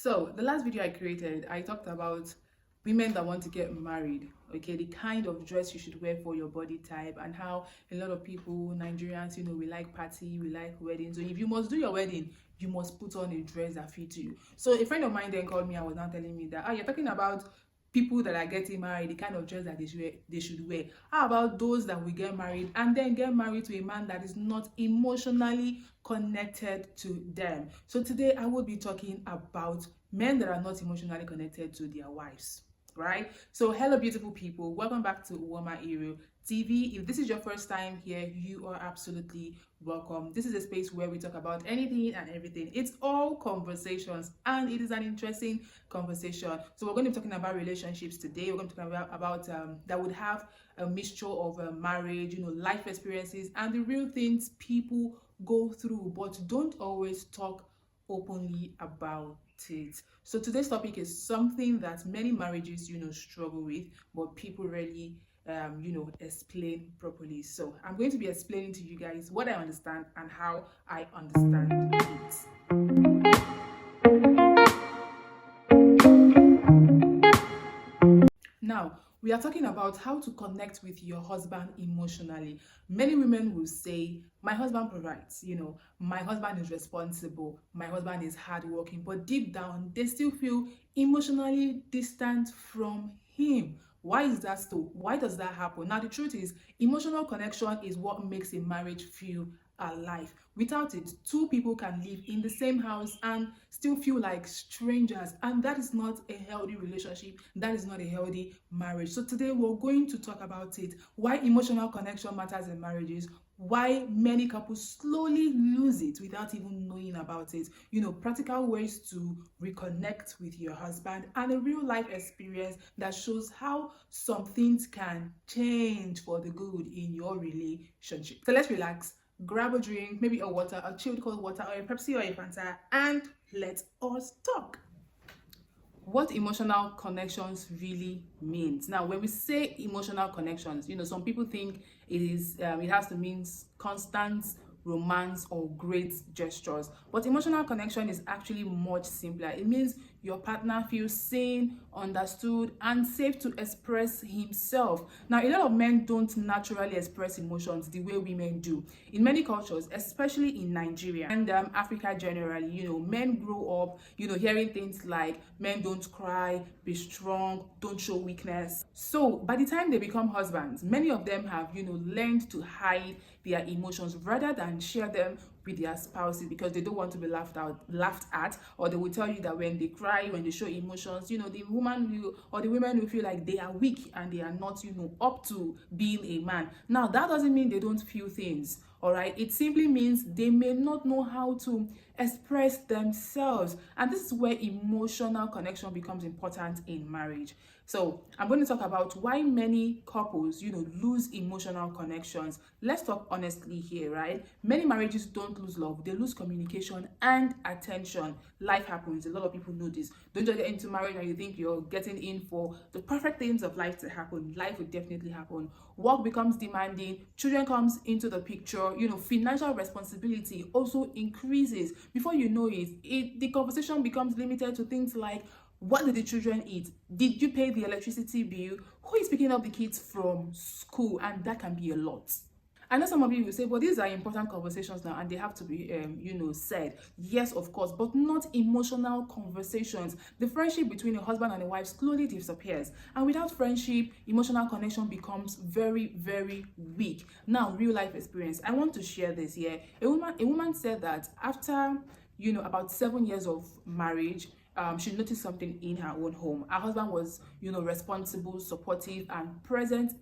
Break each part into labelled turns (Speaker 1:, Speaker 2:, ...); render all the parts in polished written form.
Speaker 1: So the last video I created, I talked about women that want to get married, okay, the kind of dress you should wear for your body type, and how a lot of people, Nigerians, we like party, we like weddings. So if you must do your wedding, you must put on a dress that fits you. So a friend of mine then called me and was now telling me that, you're talking about people that are getting married, the kind of dress that they should wear. How about those that will get married and then get married to a man that is not emotionally connected to them? So today I will be talking about men that are not emotionally connected to their wives, right? So hello beautiful people, welcome back to Uwaoma Iro TV. If this is your first time here, you are absolutely welcome. This is a space where we talk about anything and everything. It's all conversations and it is an interesting conversation. So we're going to be talking about relationships today. We're going to talk about that would have a mixture of marriage, life experiences and the real things people go through but don't always talk openly about it. So today's topic is something that many marriages struggle with, but people really explain properly. So I'm going to be explaining to you guys what I understand and how I understand it. Now, we are talking about how to connect with your husband emotionally. Many women will say, my husband provides, my husband is responsible, my husband is hardworking, but deep down, they still feel emotionally distant from him. Why is that so? Why does that happen? Now, the truth is, emotional connection is what makes a marriage feel alive. Without it, two people can live in the same house and still feel like strangers, and that is not a healthy relationship. That is not a healthy marriage. So today we're going to talk about it, why emotional connection matters in marriages, why many couples slowly lose it without even knowing about it, practical ways to reconnect with your husband, and a real life experience that shows how some things can change for the good in your relationship. So let's relax, grab a drink, maybe a water, a chilled cold water, or a Pepsi or a Fanta, and let us talk. What emotional connections really means. Now, when we say emotional connections, some people think it has to mean constant romance or great gestures, but emotional connection is actually much simpler. It means your partner feels seen, understood, and safe to express himself. Now, a lot of men don't naturally express emotions the way women do. In many cultures, especially in Nigeria and Africa generally, men grow up, hearing things like men don't cry, be strong, don't show weakness. So by the time they become husbands, many of them have, learned to hide their emotions rather than share them with their spouses because they don't want to be laughed at, or they will tell you that when they cry, when they show emotions, the woman will, or the women will feel like they are weak and they are not, up to being a man. Now, that doesn't mean they don't feel things. All right, it simply means they may not know how to express themselves, and this is where emotional connection becomes important in marriage. So I'm going to talk about why many couples lose emotional connections. Let's talk honestly here, right? Many marriages don't lose love, they lose communication and attention. Life happens, a lot of people know this. Don't just get into marriage and you think you're getting in for the perfect things of life to happen. Life will definitely happen. Work becomes demanding, children comes into the picture, financial responsibility also increases. Before you know it, the conversation becomes limited to things like, what did the children eat? Did you pay the electricity bill? Who is picking up the kids from school? And that can be a lot. I know some of you will say, well, these are important conversations now and they have to be, said. Yes, of course, but not emotional conversations. The friendship between a husband and a wife slowly disappears. And without friendship, emotional connection becomes very, very weak. Now, real life experience. I want to share this here. A woman said that after, about 7 years of marriage, she noticed something in her own home. Her husband was, responsible, supportive, and present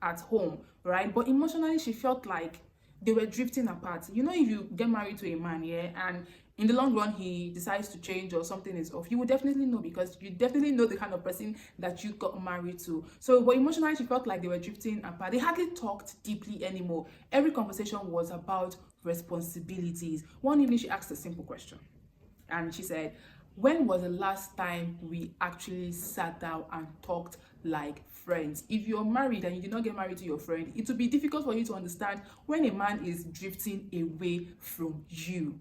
Speaker 1: at home, right? But emotionally, she felt like they were drifting apart. If you get married to a man, and in the long run, he decides to change or something is off, you will definitely know because you definitely know the kind of person that you got married to. So, but emotionally, she felt like they were drifting apart. They hardly talked deeply anymore. Every conversation was about responsibilities. One evening, she asked a simple question. And she said, when was the last time we actually sat down and talked like friends? If you're married and you did not get married to your friend, it will be difficult for you to understand when a man is drifting away from you.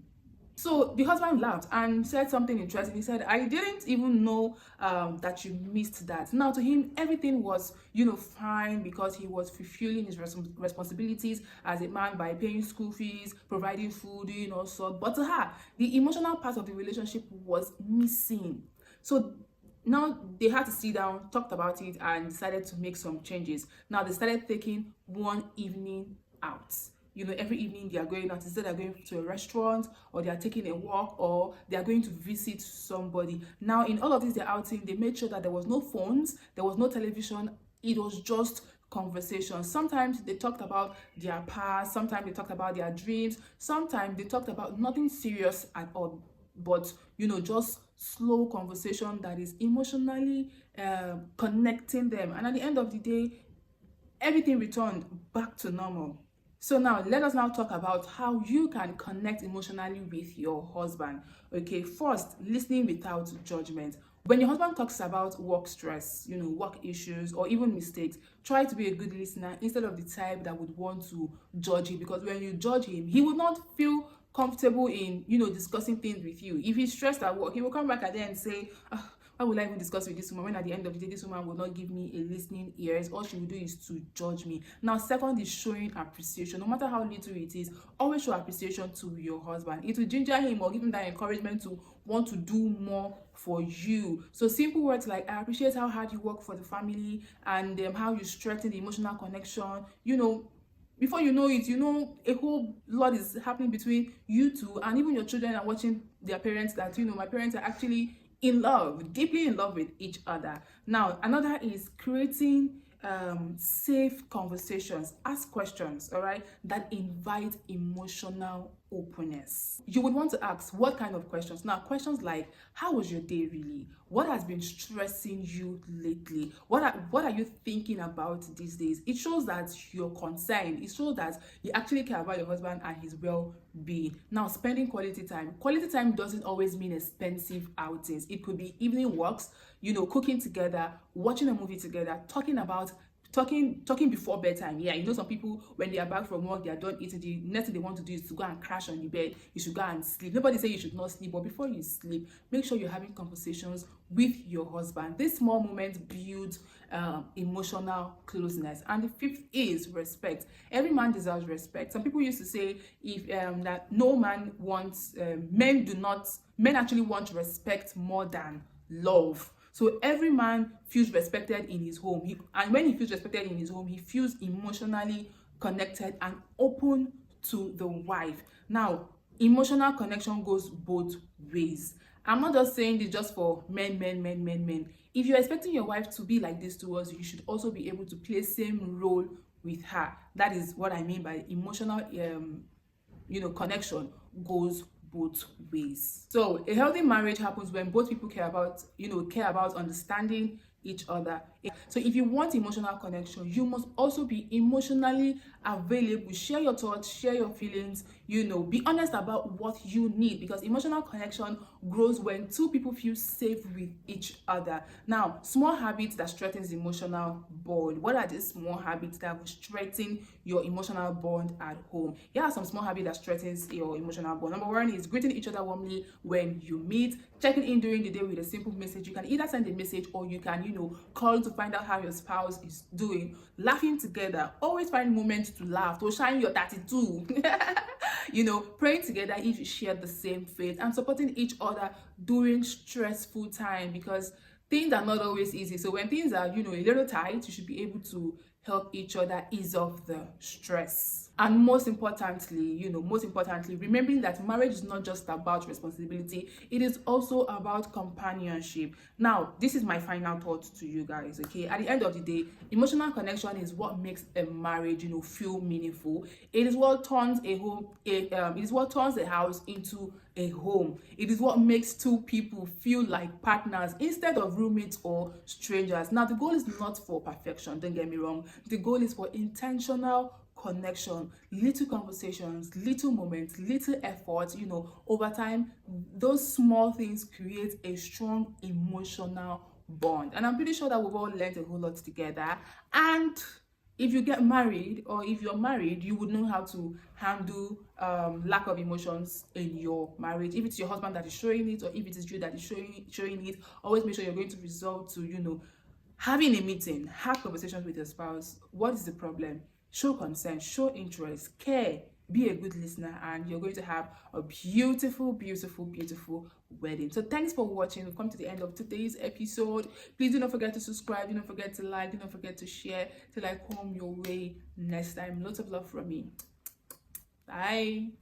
Speaker 1: So the husband laughed and said something interesting. He said, I didn't even know that you missed that. Now, to him, everything was, fine because he was fulfilling his responsibilities as a man by paying school fees, providing food, doing all sorts. But to her, the emotional part of the relationship was missing. So now they had to sit down, talked about it, and decided to make some changes. Now they started taking one evening out. Every evening they are going out. Instead they're going to a restaurant, or they are taking a walk, or they are going to visit somebody. Now in all of this, they're outing, they made sure that there was no phones, there was no television. It was just conversations. Sometimes they talked about their past, sometimes they talked about their dreams, sometimes they talked about nothing serious at all, but just slow conversation that is emotionally connecting them. And at the end of the day, everything returned back to normal. So now let us now talk about how you can connect emotionally with your husband. Okay, first, listening without judgment. When your husband talks about work stress, work issues, or even mistakes, try to be a good listener instead of the type that would want to judge him, because when you judge him, he would not feel comfortable in discussing things with you. If he's stressed at work, he will come back at the end and say, why would I even discuss with this woman when at the end of the day this woman will not give me a listening ears? All she will do is to judge me. Now, second is showing appreciation. No matter how little it is, always show appreciation to your husband. It will ginger him or give him that encouragement to want to do more for you. So simple words like, I appreciate how hard you work for the family, and how you strengthen the emotional connection. Before you know it, a whole lot is happening between you two, and even your children are watching their parents that, my parents are actually in love, deeply in love with each other. Now, another is creating safe conversations. Ask questions, all right, that invite emotional openness. You would want to ask what kind of questions. Now, questions like, how was your day really? What has been stressing you lately? What are you thinking about these days? It shows that you're concerned. It shows that you actually care about your husband and his well-being. Now, spending quality time. Quality time doesn't always mean expensive outings. It could be evening walks, cooking together, watching a movie together, talking before bedtime. Yeah, some people, when they are back from work, they are done eating, the next thing they want to do is to go and crash on the bed. You should go and sleep. Nobody say you should not sleep, but before you sleep, make sure you're having conversations with your husband. This small moments build emotional closeness. And the fifth is respect. Every man deserves respect. Some people used to say if that no man wants men actually want respect more than love. So every man feels respected in his home. And when he feels respected in his home, he feels emotionally connected and open to the wife. Now, emotional connection goes both ways. I'm not just saying this just for men. If you're expecting your wife to be like this towards you, you should also be able to play same role with her. That is what I mean by emotional connection goes both ways. So a healthy marriage happens when both people care about understanding each other. So if you want emotional connection, you must also be emotionally available. Share your thoughts, share your feelings, be honest about what you need, because emotional connection grows when two people feel safe with each other. Now, small habits that strengthens emotional bond. What are these small habits that will strengthen your emotional bond at home? Here are some small habits that strengthens your emotional bond. Number one is greeting each other warmly when you meet, checking in during the day with a simple message. You can either send a message or you can call to find out how your spouse is doing. Laughing together, always find moments to laugh, to shine your 32. Praying together if you share the same faith, and supporting each other during stressful time, because things are not always easy. So when things are a little tight, you should be able to help each other ease off the stress. And most importantly, remembering that marriage is not just about responsibility, it is also about companionship. Now, this is my final thought to you guys, okay? At the end of the day, emotional connection is what makes a marriage, feel meaningful. It is what turns a house into a home. It is what makes two people feel like partners instead of roommates or strangers. Now, the goal is not for perfection, don't get me wrong. The goal is for intentional connection, little conversations, little moments, little efforts. Over time, those small things create a strong emotional bond. And I'm pretty sure that we've all learned a whole lot together. And If you get married, or if you're married, you would know how to handle lack of emotions in your marriage. If it's your husband that is showing it, or if it is you that is showing it, always make sure you're going to resort to, having a meeting, have conversations with your spouse. What is the problem? Show concern, show interest, care, be a good listener, and you're going to have a beautiful, beautiful, beautiful wedding. So thanks for watching. We've come to the end of today's episode. Please do not forget to subscribe, do not forget to like, do not forget to share till I come your way next time. Lots of love from me. Bye.